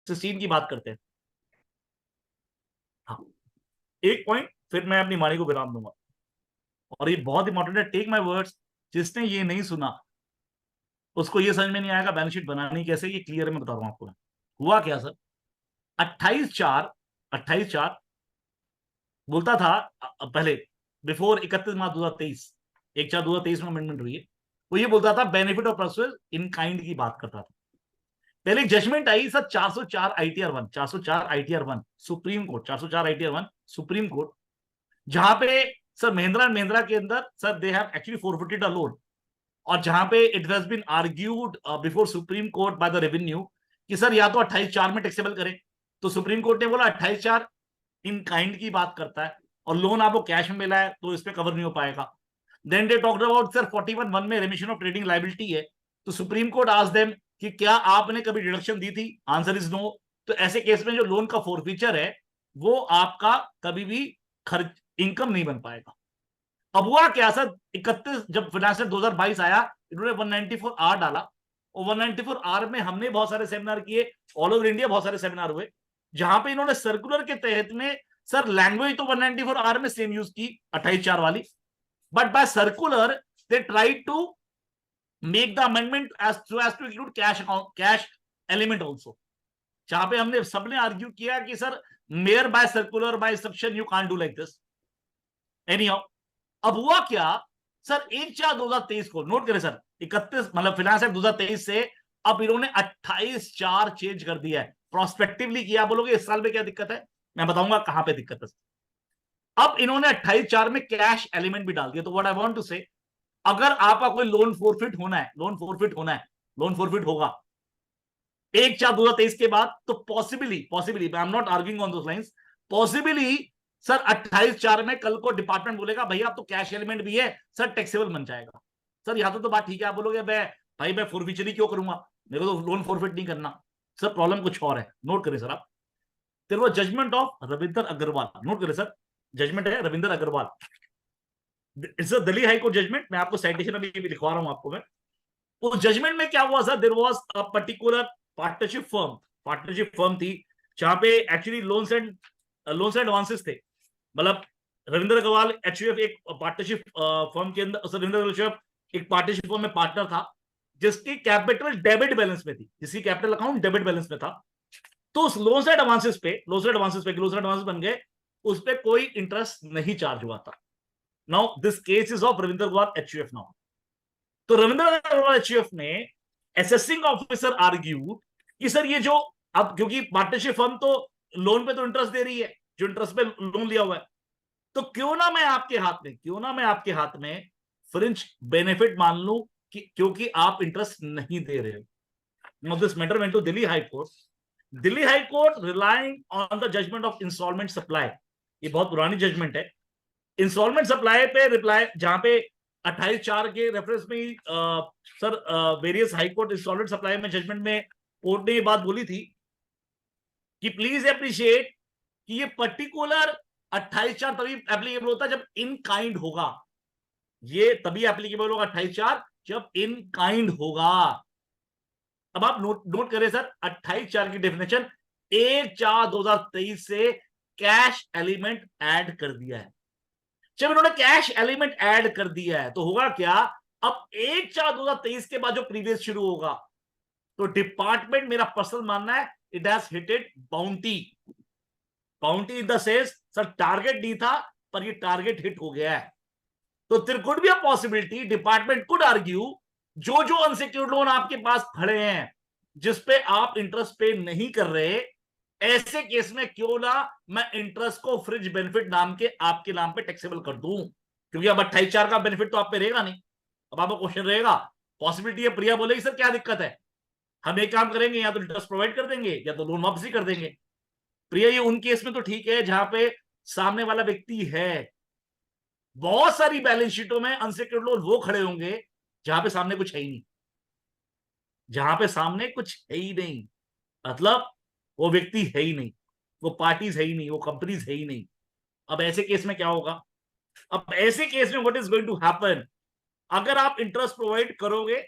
16 की बात करते हैं। हाँ, एक पॉइंट फिर मैं अपनी वाणी को विराम दूंगा, और ये बहुत इंपॉर्टेंट है, टेक माय वर्ड्स। जिसने ये नहीं सुना उसको ये समझ में नहीं आएगा बैलेंस शीट बनानी कैसे, ये क्लियर मैं बता रहा हूं आपको। हुआ क्या सर, 28/4 बोलता था पहले, बिफोर 31 मार्च 2023, 1/4/2023 में अमेंडमेंट हुई है, वो ये बोलता था benefit of persuade in kind की बात करता था। पहले judgement I sir 404 ITR 1, 404 ITR 1 Supreme Court, 404 ITR 1 Supreme Court, जहां पे सर महिंद्रा एंड महिंद्रा के अंदर sir they have actually forfeited a loan, और जहां पे it has been argued before Supreme Court by the revenue कि सर या तो 28/4 में टैक्सेबल करें, तो सुप्रीम कोर्ट ने बोला 28/4 इन काइंड की बात करता है, और लोन आपको कैश में मिला है तो इस पे कवर नहीं हो पाएगा। Then they talked about sir 41(1) में रेमिशन ऑफ ट्रेडिंग लायबिलिटी है, तो सुप्रीम कोर्ट आस्क्ड देम कि क्या आपने कभी डिडक्शन दी थी, आंसर इज नो। तो ऐसे केस में जो लोन का फोरफीचर है वो आपका कभी भी खर्च इनकम नहीं बन पाएगा। अब हुआ क्या सर, 31 जब फाइनेंशियल 2022 आया, इन्होंने 194R डाला, और 194R में हमने बहुत सारे सेमिनार किए, ऑल ओवर इंडिया बहुत सारे सेमिनार हुए, जहां पे इन्होंने सर्कुलर के तहत में सर लैंग्वेज तो 194R में सेम यूज की 28/4 वाली, but by circular they try to make the amendment as to include cash account, cash element also, जहां पे हमने सबने आर्ग्यू किया कि sir mere by circular by instruction you can't do like this anyhow. अब हुआ क्या sir, 1/4/2023 को नोट करें सर, 31 मतलब फाइनेंस एक्ट 2023 से अब इन्होंने 28/4 चेंज कर दिया है, प्रोस्पेक्टिवली किया। बोलोगे इस साल में क्या दिक्कत है, मैं बताऊंगा कहां पे दिक्कत है। अब इन्होंने 28/4 में कैश एलिमेंट भी डाल दिया, तो व्हाट आई वांट टू से, अगर आपका कोई लोन फोरफिट होना है, लोन फोरफिट होना है, लोन फोरफिट होगा 1/4/2023 के बाद, तो possibly I am not arguing on those lines, possibly sir 28/4 में कल को डिपार्टमेंट बोलेगा भैया अब तो कैश एलिमेंट भी है सर, टैक्सेबल बन जाएगा। सर यहां तो बात ठीक है, आप बोलोगे मैं फोरफीचर ही क्यों करूंगा, मेरे को तो लोन फोरफिट नहीं करना। सर प्रॉब्लम कुछ और है, नोट करें सर आप, तेरे वो जजमेंट ऑफ रविंदर अग्रवाल, नोट करें सर, जजमेंट है Ravinder Agrawal, it's a Delhi high court judgement, मैं आपको साइटेशन अभी लिखवा रहा हूं आपको मैं। उस जजमेंट में क्या हुआ sir, there was a particular partnership firm थी, जहां पे एक्चुअली लोन्स एंड एडवांसेस थे, मतलब रविंद्र अग्रवाल एचयूएफ एक पार्टनरशिप फर्म के अंदर, रविंद्र एचयूएफ एक पार्टनरशिप फर्म में पार्टनर था, जिसकी कैपिटल डेबिट बैलेंस में थी, जिसकी कैपिटल अकाउंट डेबिट बैलेंस में था, तो उस लोन्स एंड एडवांसेस पे बन गए, उस पर कोई इंटरेस्ट नहीं चार्ज हुआ था। Now this case is of Ravindra Agrawal HUF. Now तो रविंद्र अग्रवाल एचयूएफ ने असेसिंग ऑफिसर आर्ग्यू कि सर ये जो, अब क्योंकि पार्टनरशिप फर्म तो लोन पे तो इंटरेस्ट दे रही है, जो इंटरेस्ट पे लोन लिया हुआ है, तो क्यों ना मैं आपके हाथ में फ्रिंज बेनिफिट मान लूं कि क्योंकि आप इंटरेस्ट नहीं दे रहे हो। Now this matter went to Delhi high court, Delhi high court relying on the judgement of instalment supply, ये बहुत पुरानी जजमेंट है, इंस्टॉलमेंट सप्लाई पे रिप्लाई, जहां पे 28/4 के रेफरेंस में ही sir various high court instalment supply में जजमेंट में कोर्ट ने ये बात बोली थी कि प्लीज अप्रिशिएट कि ये पर्टिकुलर 28/4 तभी एप्लीकेबल होता है जब इन काइंड होगा, ये तभी एप्लीकेबल होगा 28/4 जब इन काइंड होगा। अब आप नोट करें सर, 28/4 की डेफिनेशन 1/4/2023 से कैश एलिमेंट ऐड कर दिया है। जब इन्होंने कैश एलिमेंट ऐड कर दिया है तो होगा क्या, अब 1/4/2023 के बाद जो प्रीवियस शुरू होगा, तो डिपार्टमेंट, मेरा पर्सनल मानना है, it has hitted bounty in the sense sir target नहीं था पर ये टारगेट हिट हो गया है। तो there could be a possibility, department could argue, जो जो अनसिक्योर्ड लोन आपके पास खड़े हैं जिसपे आप इंटरेस्ट पे नहीं कर रहे, ऐसे केस में क्यों ना मैं इंटरेस्ट को फ्रिज बेनिफिट नाम के आपके नाम पे टैक्सेबल कर दूं, क्योंकि अब 28/4 का बेनिफिट तो आप पे रहेगा नहीं। अब आपको क्वेश्चन रहेगा, पॉसिबिलिटी है, प्रिया बोलेगी सर क्या दिक्कत है, हम एक काम करेंगे, या तो इंटरेस्ट प्रोवाइड कर देंगे या तो लोन वापसी कर देंगे। प्रिया ये उन केस में तो ठीक है जहां पे सामने वाला व्यक्ति है, बहुत सारी बैलेंस शीटों में अनसिक्योर्ड लोन वो खड़े होंगे जहां पे सामने कुछ है ही नहीं, जहां पे सामने कुछ है ही नहीं, मतलब वो व्यक्ति है ही नहीं, वो पार्टीज है ही नहीं, वो कंपनीज है ही नहीं। अब ऐसे केस में क्या होगा, अब ऐसे केस में what is going to happen, अगर आप इंटरेस्ट प्रोवाइड करोगे,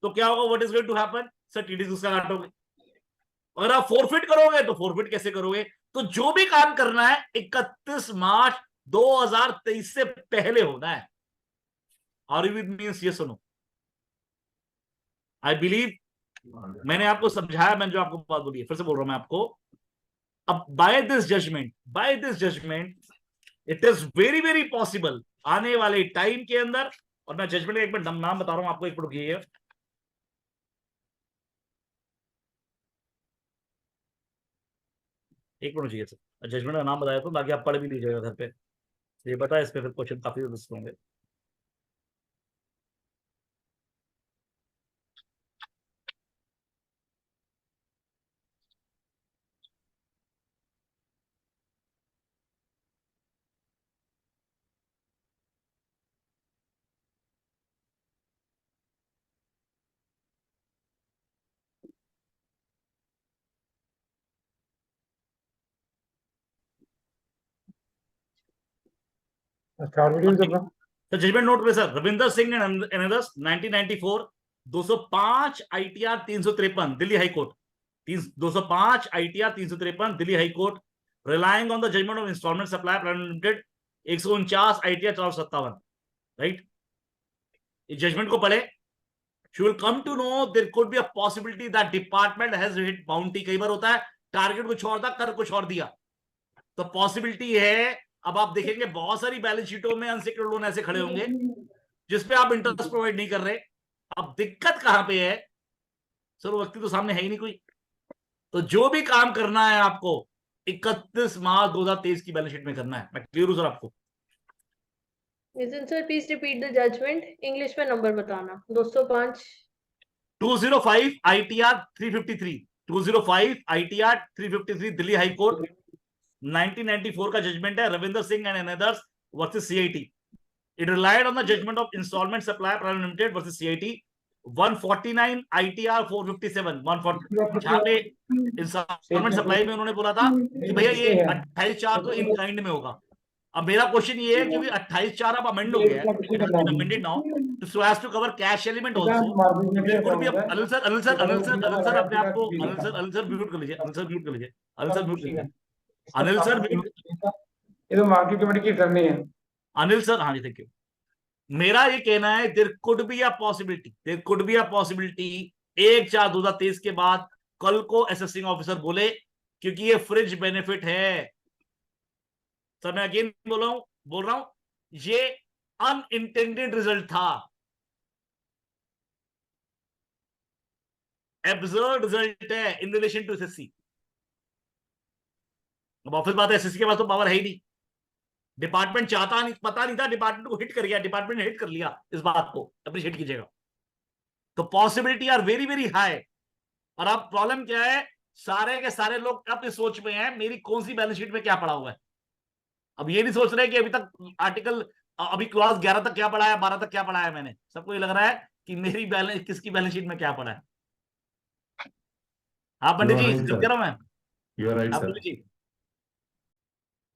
तो क्या होगा, what is going to happen, sir TDS उसका काटोगे, अगर आप फोरफिट करोगे तो फोरफिट कैसे करोगे? तो जो भी काम करना है 31 मार्च 2023 से पहले होना है। Are you with me? ये सुनो, आई बिलीव मैंने आपको समझाया, मैंने जो आपको बात बोली है फिर से बोल रहा हूं मैं आपको। अब by this judgement it is very very possible आने वाले टाइम के अंदर, और मैं जजमेंट का एक मिनट नाम बता रहा हूं आपको, एक मिनट रुकिए। एक मिनट रुकिए सर, जजमेंट का नाम बताया तो ताकि आप पढ़ भी लीजिएगा घर पे, ये पता है इस पे फिर क्वेश्चन काफी होंगे। तो जजमेंट नोट पे sir, Ravinder Singh and others 1994, 205 ITR 353 Delhi high court, 205 ITR 353 Delhi high court, relying on the judgement of instalment supply private limited 149 ITR 457, right. इस जजमेंट को पढ़े, you will come to know there could be a possibility that department has hit bounty। कई बार होता है target कुछ और था, कर कुछ और दिया, तो पॉसिबिलिटी है। अब आप देखेंगे बहुत सारी बैलेंस शीटों में अनसिक्योर्ड लोन ऐसे खड़े होंगे जिसपे आप इंटरेस्ट प्रोवाइड नहीं कर रहे। अब दिक्कत कहां पे है सर? वो व्यक्ति तो सामने है ही नहीं कोई। तो जो भी काम करना है आपको 31 मार्च 2023 की बैलेंस शीट में करना है। मैं क्लियर हूं सर आपको? Sir please repeat the judgement, English में नंबर बताना। 205 205 ITR 353, 205 ITR 353 Delhi high court 1994 का जजमेंट है, Ravinder Singh and others versus CIT. It relied on the judgement of instalment supply private limited versus CIT 149 ITR 457 140। जहां पे instalment supply में उन्होंने बोला था कि भैया ये 28/4 तो इन काइंड में होगा। अब मेरा क्वेश्चन ये है क्योंकि 28/4 अब अमेंड हो गया है, it has been amended now so as to cover cash element also. There could be Anil sir अपने आप को, अनिल सर म्यूट कर लीजिए, अनिल सर म्यूट कर लीजिए, अनिल सर म्यूट कीजिए, अनिल सर म्यूट। ये तो मार्केट कमेटी की करनी है अनिल सर, हाँ जी थैंक यू। मेरा ये कहना है there could be a possibility, 1/4/2023 के बाद कल को असेसिंग ऑफिसर बोले, क्योंकि ये फ्रिज बेनिफिट है सर, मैं अगेन बोल रहा हूं ये अनइंटेंडेड रिजल्ट था, एब्सर्ड रिजल्ट है इन रिलेशन टू एसएससी। अब ऑफिस बात है, एसएससी के पास तो पावर है ही नहीं। डिपार्टमेंट चाहता नहीं, पता नहीं था, डिपार्टमेंट को हिट कर गया, डिपार्टमेंट ने हिट कर लिया, इस बात को अप्रिशिएट कीजिएगा। तो possibility are very very high. और अब प्रॉब्लम क्या है, सारे के सारे लोग अपनी सोच में हैं मेरी कौन सी बैलेंस शीट में क्या पड़ा हुआ है। अब ये नहीं सोच रहे कि अभी तक आर्टिकल, अभी क्लॉज 11 तक क्या पढ़ा है, 12 तक क्या पढ़ा है मैंने। सबको ये लग रहा है कि मेरी बैलेंस, किसकी बैलेंस शीट में क्या पड़ा है। हाँ पंडित जी, समझ रहा हूं मैं, पंडित जी।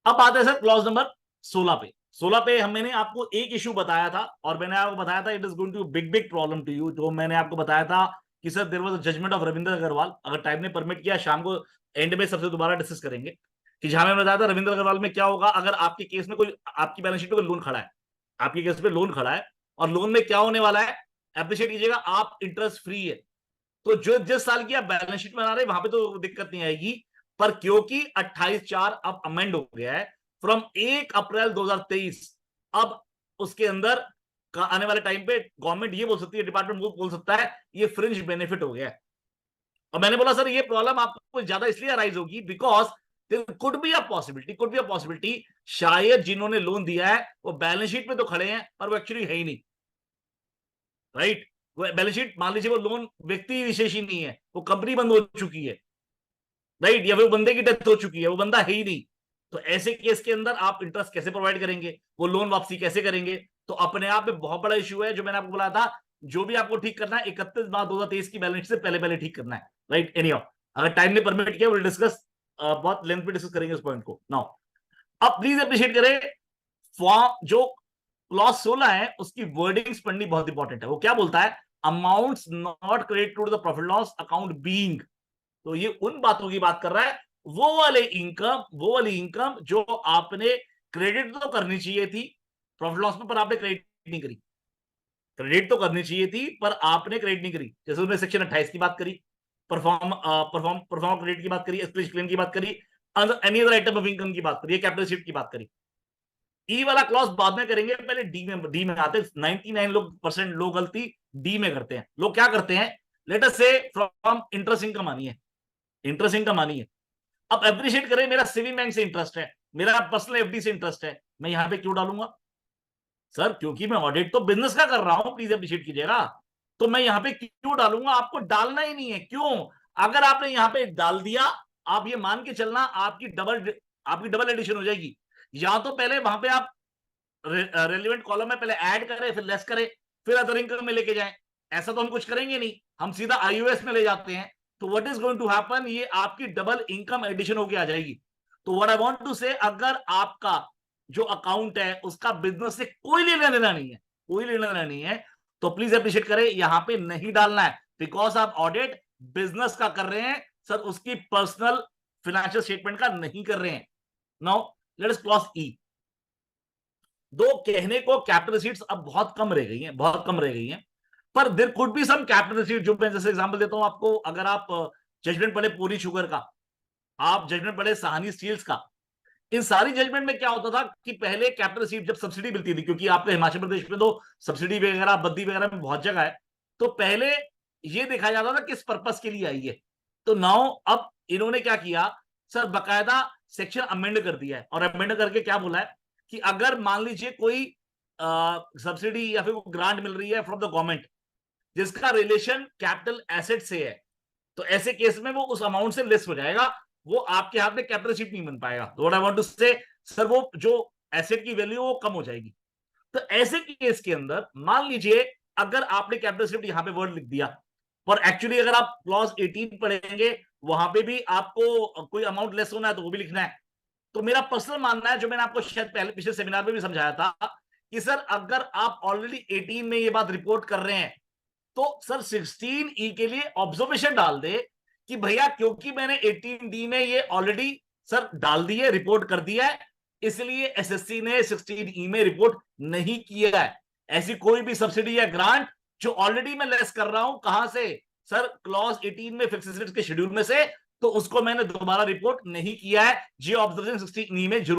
अब बात है सर क्लॉज नंबर 16 पे। 16 पे मैंने आपको एक इशू बताया था, और मैंने आपको बताया था it is going to big big problem to you. जो मैंने आपको बताया था कि sir there was a judgement of Ravindra Agrawal, अगर टाइम ने परमिट किया शाम को एंड में सबसे दोबारा डिस्कस करेंगे कि जहां मैंने बताया था रविंद्र अग्रवाल में क्या होगा अगर आपके केस में कोई, आपकी बैलेंस शीट पे कोई लोन खड़ा है, आपके केस पे लोन खड़ा है, और लोन में क्या होने वाला है, अप्रिशिएट कीजिएगा, आप इंटरेस्ट फ्री है। तो जो जिस साल की आप बैलेंस शीट बना रहे वहां पे तो दिक्कत नहीं आएगी, पर क्योंकि 28/4 अब अमेंड हो गया है फ्रॉम 1 अप्रैल 2023, अब उसके अंदर आने वाले टाइम पे गवर्नमेंट ये बोल सकती है, डिपार्टमेंट बोल सकता है ये फ्रिंज बेनिफिट हो गया है। और मैंने बोला सर ये प्रॉब्लम आपको ज्यादा इसलिए अराइज होगी because there could be a possibility शायद जिन्होंने लोन दिया है वो बैलेंस शीट में तो खड़े हैं पर वो एक्चुअली है ही नहीं, राइट। वो बैलेंस शीट, मान लीजिए वो लोन व्यक्ति विशेष ही नहीं है, वो कंपनी बंद हो चुकी है, राइट, या वो बंदे की डेथ हो चुकी है, वो बंदा है ही नहीं। तो ऐसे केस के अंदर आप इंटरेस्ट कैसे प्रोवाइड करेंगे, वो लोन वापसी कैसे करेंगे। तो अपने आप में बहुत बड़ा इश्यू है, जो मैंने आपको बोला था जो भी आपको ठीक करना है 31 मार्च 2023 की बैलेंस से पहले पहले ठीक करना है, राइट। एनीहाउ अगर टाइम ने परमिट किया विल डिस्कस, बहुत लेंथ पे डिस्कस करेंगे इस पॉइंट को। नाउ अब प्लीज अप्रिशिएट करें, फॉर्म जो क्लॉज 16 है उसकी वर्डिंग्स पढ़नी बहुत इंपॉर्टेंट है। वो क्या बोलता है, amounts not credit to the profit loss account being, तो ये उन बातों की बात कर रहा है, वो वाली इनकम जो आपने क्रेडिट तो करनी चाहिए थी प्रॉफिट लॉस में, पर आपने क्रेडिट नहीं करी। क्रेडिट तो करनी चाहिए थी पर आपने क्रेडिट नहीं करी। जैसे उसने सेक्शन 28 की बात करी, परफॉर्म क्रेडिट की बात करी, एक्सप्लिसिट क्लेम की बात करी, any other item of income की बात करी, कैपिटल शीट की बात करी। ई वाला क्लॉज बाद में करेंगे, पहले डी में आते। 99% लोग गलती डी में करते हैं। लोग क्या करते हैं, लेट अस से फ्रॉम इंटरेस्ट इनकम आनी है, इंटरेस्ट इनकम आनी है। अब एप्रिशिएट करें, मेरा सेविंग बैंक से इंटरेस्ट है, मेरा पर्सनल एफडी से इंटरेस्ट है, मैं यहां पे क्यों डालूंगा सर? क्योंकि मैं ऑडिट तो बिजनेस का कर रहा हूं, प्लीज अप्रिशिएट कीजिएगा। तो मैं यहां पे क्यों डालूंगा? आपको डालना ही नहीं है। क्यों? अगर आपने यहां पे डाल दिया, आप ये मान के चलना आपकी डबल एडिशन हो जाएगी। या तो पहले वहां पे आप रेलिवेंट कॉलम में पहले ऐड करें, फिर लेस करें, फिर अदर इनकम में लेके जाएं। ऐसा तो हम कुछ करेंगे नहीं, हम सीधा आईओएस में ले जाते हैं। तो what is going to happen, ये आपकी डबल इनकम एडिशन होके आ जाएगी। तो व्हाट आई वांट टू से, अगर आपका जो अकाउंट है उसका बिजनेस से कोई लेना देना नहीं है, कोई लेना देना नहीं है, तो प्लीज अप्रिशिएट करें, यहां पे नहीं डालना है। बिकॉज आप ऑडिट बिजनेस का कर रहे हैं सर, उसकी पर्सनल फाइनेंशियल स्टेटमेंट का नहीं कर रहे हैं। नाउ लेट अस क्लॉज ई। दो कहने को कैपिटल रिसीट्स अब बहुत कम रह गई हैं, बहुत कम रह गई हैं, पर there could be some capital receipt. जो मैं जैसे एग्जांपल देता हूं आपको, अगर आप जजमेंट पढ़े पूरी शुगर का, आप जजमेंट पढ़े सहानी स्टील्स का, इन सारी जजमेंट में क्या होता था कि पहले कैपिटल रिसीट जब सब्सिडी मिलती थी, क्योंकि आपके हिमाचल प्रदेश में तो सब्सिडी वगैरह बद्दी वगैरह में बहुत जगह है, तो पहले ये देखा जाता था किस पर्पस के लिए आई है। तो नाउ अब इन्होंने क्या किया सर, बकायदा सेक्शन अमेंड कर दिया है, और अमेंड करके क्या बोला है कि अगर मान लीजिए कोई सब्सिडी या फिर ग्रांट मिल रही है फ्रॉम द गवर्नमेंट जिसका रिलेशन कैपिटल एसेट से है, तो ऐसे केस में वो उस अमाउंट से लेस हो जाएगा, वो आपके हाथ में कैपिटल शीट नहीं बन पाएगा। तो व्हाट आई वांट टू से सर, वो जो एसेट की वैल्यू वो कम हो जाएगी। तो ऐसे केस के अंदर मान लीजिए अगर आपने कैपिटल शीट यहां पे वर्ड लिख दिया, पर एक्चुअली अगर आप क्लॉज 18 पढ़ेंगे वहां पे भी आपको कोई अमाउंट लेस होना है तो वो भी लिखना है। तो मेरा पर्सनल मानना है, जो मैंने आपको शायद पहले पिछले सेमिनार में भी समझाया था, कि सर अगर आप ऑलरेडी 18 में ये बात रिपोर्ट कर रहे हैं तो सर 16E के लिए ऑब्जर्वेशन डाल दे कि भैया क्योंकि मैंने 18D में ये ऑलरेडी सर डाल दी है, रिपोर्ट कर दिया है, इसलिए एसएससी ने 16E में रिपोर्ट नहीं किया है। ऐसी कोई भी सब्सिडी या ग्रांट जो ऑलरेडी मैं लेस कर रहा हूं, कहां से सर, क्लॉज 18 में फिक्स्ड एसेट्स के शेड्यूल में से, तो उसको मैंने दोबारा रिपोर्ट नहीं किया है। जी ऑब्जर्वेशन 16E में जरूर